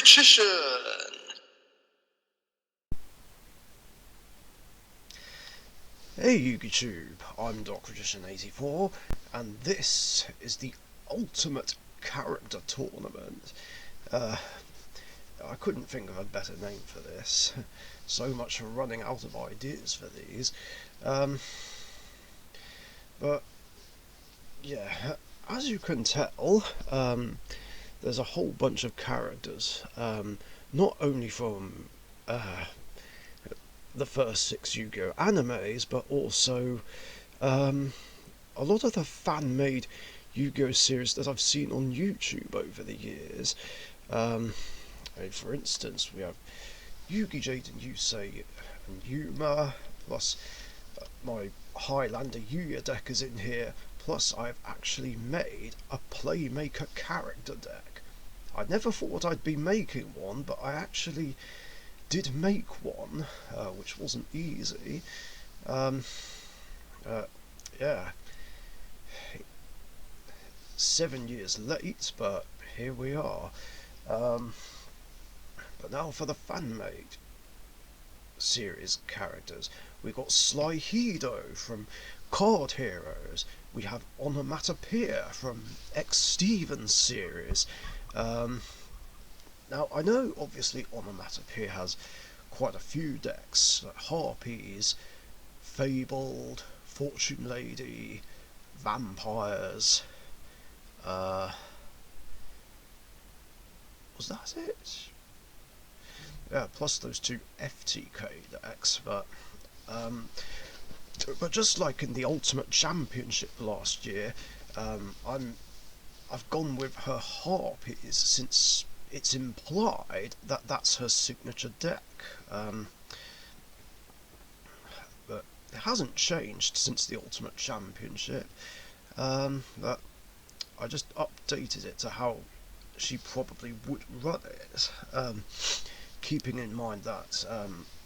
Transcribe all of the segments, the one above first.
Magician! Hey YouTube, I'm Magician84, and this is the Ultimate Character Tournament. I couldn't think of a better name for this. So much for running out of ideas for these. But yeah, as you can tell, there's a whole bunch of characters, not only from the first 6 Yu-Gi-Oh animes, but also a lot of the fan-made Yu-Gi-Oh series that I've seen on YouTube over the years. For instance, we have Yugi, Jaden, Yusei, and Yuma, plus my Highlander Yuya deck is in here, plus I've actually made a Playmaker character deck. I never thought I'd be making one, but I actually did make one, which wasn't easy. Yeah, 7 years late, but here we are. But now for the fan-made series characters. We got Sly Hedo from Card Heroes. We have Onomatopoeia from X Stevens series. Now, I know, obviously, Onomatopoeia has quite a few decks, like Harpies, Fabled, Fortune Lady, Vampires, was that it? Yeah, plus those 2 FTK decks, but just like in the Ultimate Championship last year, I've gone with her Harpies since it's implied that that's her signature deck. But it hasn't changed since the Ultimate Championship. But I just updated it to how she probably would run it. Keeping in mind that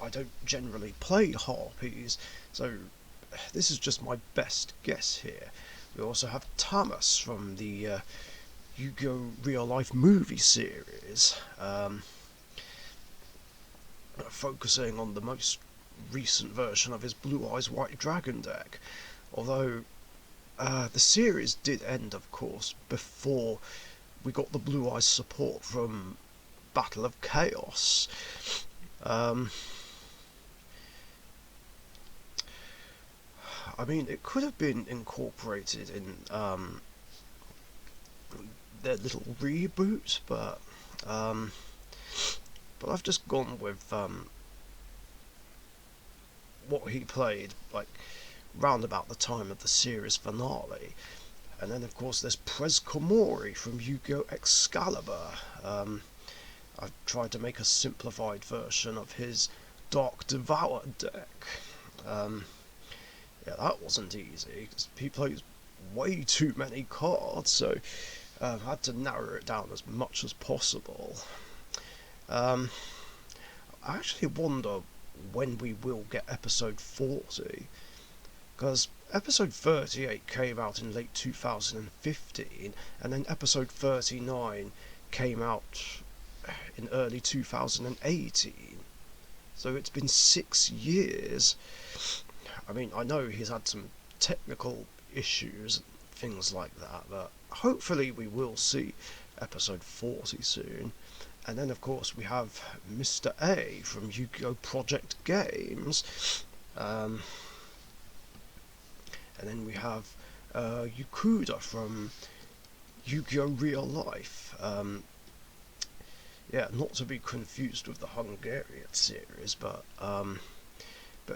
I don't generally play Harpies, so this is just my best guess here. We also have Tamas from the Yu-Gi-Oh! Real Life movie series, focusing on the most recent version of his Blue Eyes White Dragon deck, although the series did end, of course, before we got the Blue Eyes support from Battle of Chaos. I mean, it could have been incorporated in their little reboot, but I've just gone with what he played, like, round about the time of the series finale. And then, of course, there's Prez Koumori from Yu-Gi-Oh! Excalibur. I've tried to make a simplified version of his Dark Devour deck. Yeah, that wasn't easy, because he plays way too many cards, so I had to narrow it down as much as possible. I actually wonder when we will get episode 40, because episode 38 came out in late 2015, and then episode 39 came out in early 2018. So it's been 6 years. I mean, I know he's had some technical issues and things like that, but hopefully we will see episode 40 soon. And then, of course, we have Mr. A from Yu-Gi-Oh! Project Games. And then we have Yucuda from Yu-Gi-Oh! Real Life. Yeah, not to be confused with the Hungarian series, but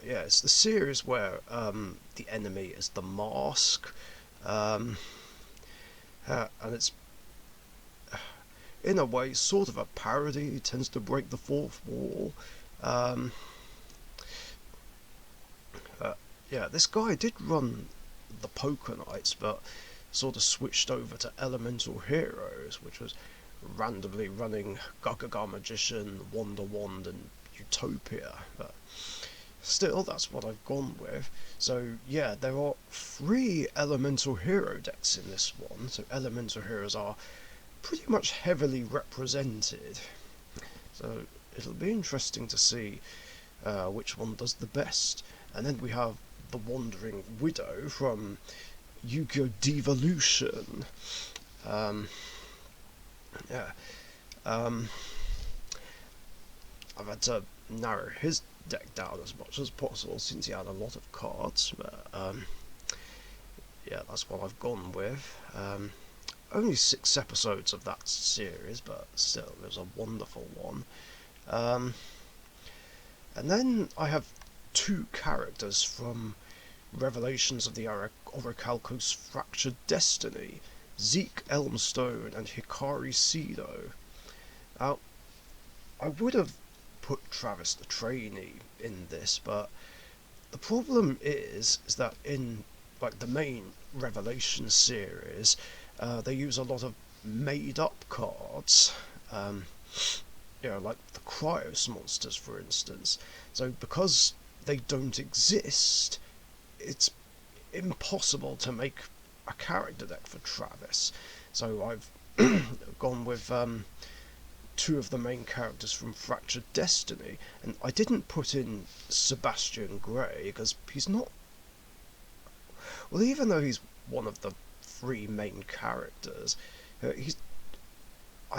yeah, it's the series where the enemy is the mask, and it's in a way sort of a parody. It tends to break the fourth wall. Yeah, this guy did run the Poker Knights, but sort of switched over to Elemental Heroes, which was randomly running Gaga Magician, Wonder Wand, and Utopia. But still, that's what I've gone with. So yeah, there are 3 Elemental Hero decks in this one. So Elemental Heroes are pretty much heavily represented. So it'll be interesting to see which one does the best. And then we have the Wandering Widow from Yu-Gi-Oh! Devolution. Yeah. I've had to narrow his deck down as much as possible since he had a lot of cards, but yeah, that's what I've gone with. Only 6 episodes of that series, but still, it was a wonderful one. And then I have 2 characters from Revelations of the Orichalco's Fractured Destiny, Zeke Elmstone and Hikari Sedo. Now, I would have put Travis the Trainee in this, but the problem is that in like the main Revelation series, they use a lot of made-up cards. Like the Cryos monsters, for instance. So because they don't exist, it's impossible to make a character deck for Travis. So I've gone with 2 of the main characters from Fractured Destiny, and I didn't put in Sebastian Gray because he's not... Well, even though he's one of the 3 main characters, I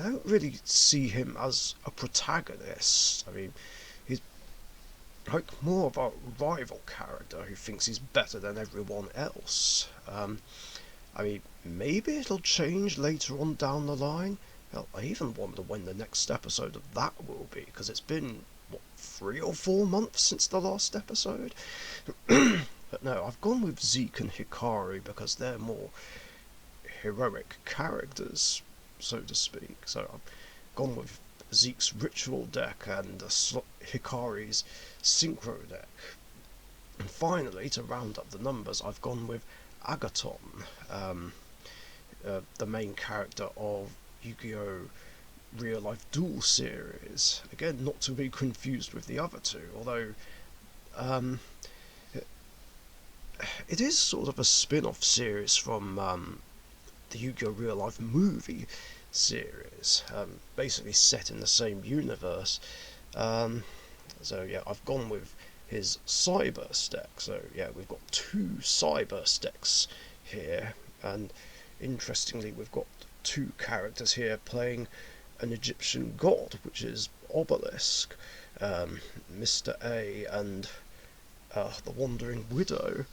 don't really see him as a protagonist. I mean, he's like more of a rival character who thinks he's better than everyone else. I mean, maybe it'll change later on down the line. Hell, I even wonder when the next episode of that will be, because it's been, 3 or 4 months since the last episode? But no, I've gone with Zeke and Hikari because they're more heroic characters, so to speak. So I've gone with Zeke's Ritual deck and Hikari's Synchro deck. And finally, to round up the numbers, I've gone with Agaton, the main character of Yu-Gi-Oh! Real Life Duel series. Again, not to be confused with the other 2, although it is sort of a spin-off series from the Yu-Gi-Oh! Real Life movie series, basically set in the same universe. So yeah, I've gone with his Cyburst deck. So yeah, we've got 2 Cyburst decks here, and interestingly, we've got 2 characters here playing an Egyptian god, which is Obelisk, Mr. A, and the Wandering Widow.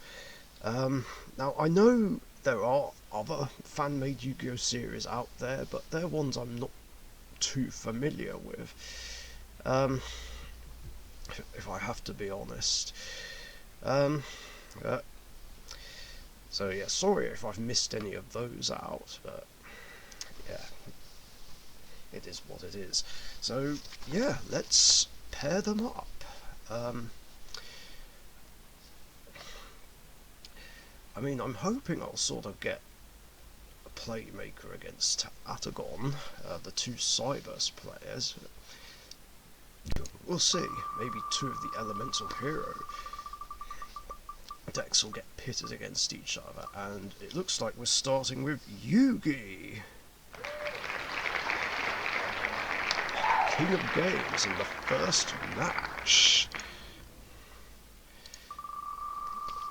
Now, I know there are other fan-made Yu-Gi-Oh! Series out there, but they're ones I'm not too familiar with, if I have to be honest. So yeah, sorry if I've missed any of those out, but yeah, it is what it is. So yeah, let's pair them up. I mean, I'm hoping I'll sort of get a Playmaker against Agaton, the 2 Cyburst players. We'll see. Maybe 2 of the Elemental Hero decks will get pitted against each other, and it looks like we're starting with Yugi, King of Games, in the first match.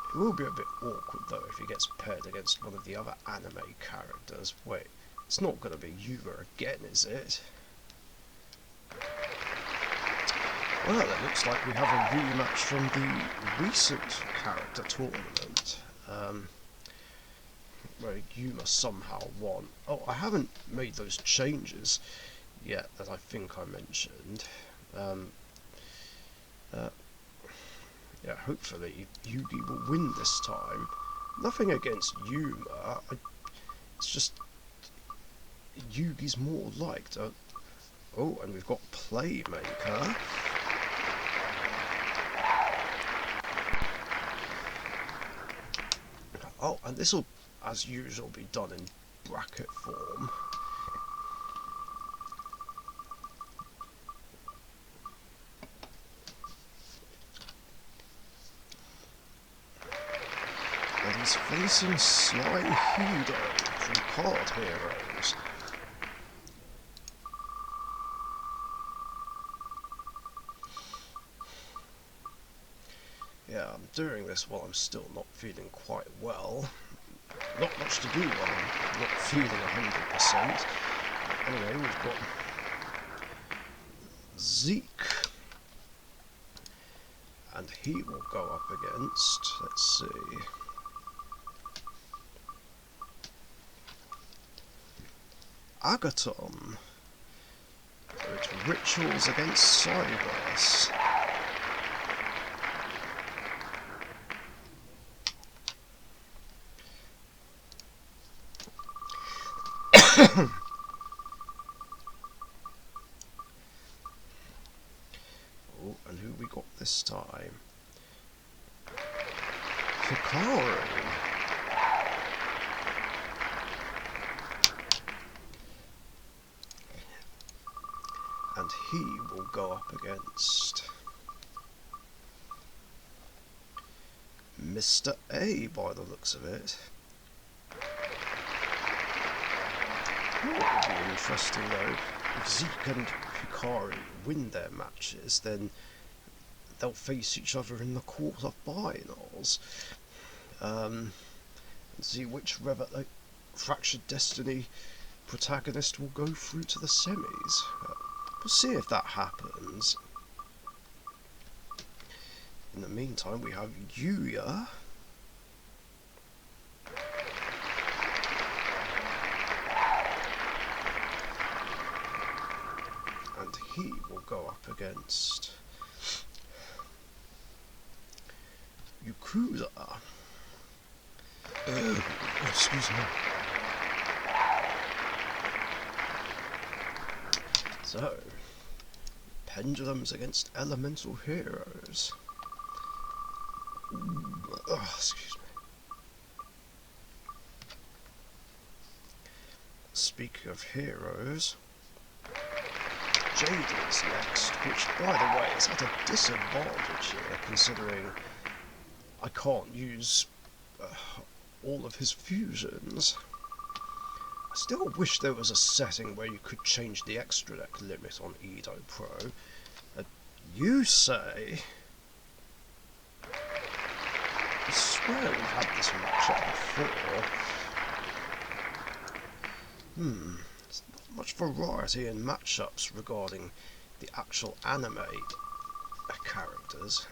It will be a bit awkward though if he gets paired against one of the other anime characters. Wait, it's not going to be Yuma again, is it? Well, it looks like we have a rematch from the recent character tournament, where Yuma somehow won. Oh, I haven't made those changes yet that I think I mentioned. Yeah, hopefully Yugi will win this time. Nothing against Yuma, it's just Yugi's more liked. Oh, and we've got Playmaker. Oh, and this will, as usual, be done in bracket form. And he's facing Sly Hedo from Card Heroes. doing this while I'm still not feeling quite well. Not much to do while I'm not feeling 100%. Anyway, we've got Zeke. And he will go up against, let's see, Agaton. So it's rituals against Cybers. Oh, and who we got this time? Hikari. And he will go up against Mr. A by the looks of it. What would be interesting though, if Zeke and Hikari win their matches, then they'll face each other in the quarterfinals. See which Fractured Destiny protagonist will go through to the semis. We'll see if that happens. In the meantime, we have Yuya. And he will go up against Yucuda. Excuse me. So, pendulums against elemental heroes. Excuse me. Speaking of heroes, Jaden's next, which, by the way, is at a disadvantage here, considering I can't use all of his fusions. I still wish there was a setting where you could change the extra deck limit on Edo Pro. Yusei. I swear we've had this matchup before. There's not much variety in matchups regarding the actual anime characters.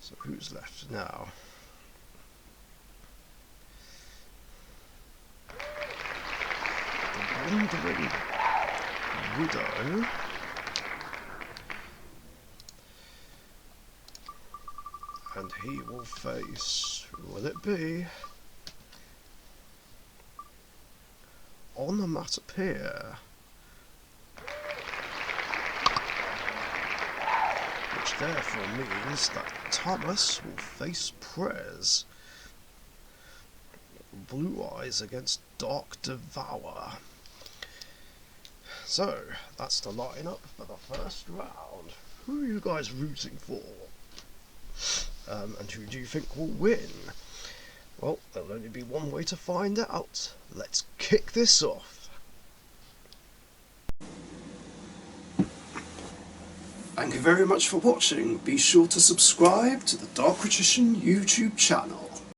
So who's left now? The Wandering Widow. And he will face, who will it be? Onomatopoeia. Which therefore means that Tamas will face Prez. Blue Eyes against Dark Devour. So, that's the lineup for the first round. Who are you guys rooting for? And who do you think will win? Well, there'll only be one way to find out. Let's kick this off. Thank you very much for watching. Be sure to subscribe to the Dark Magician YouTube channel.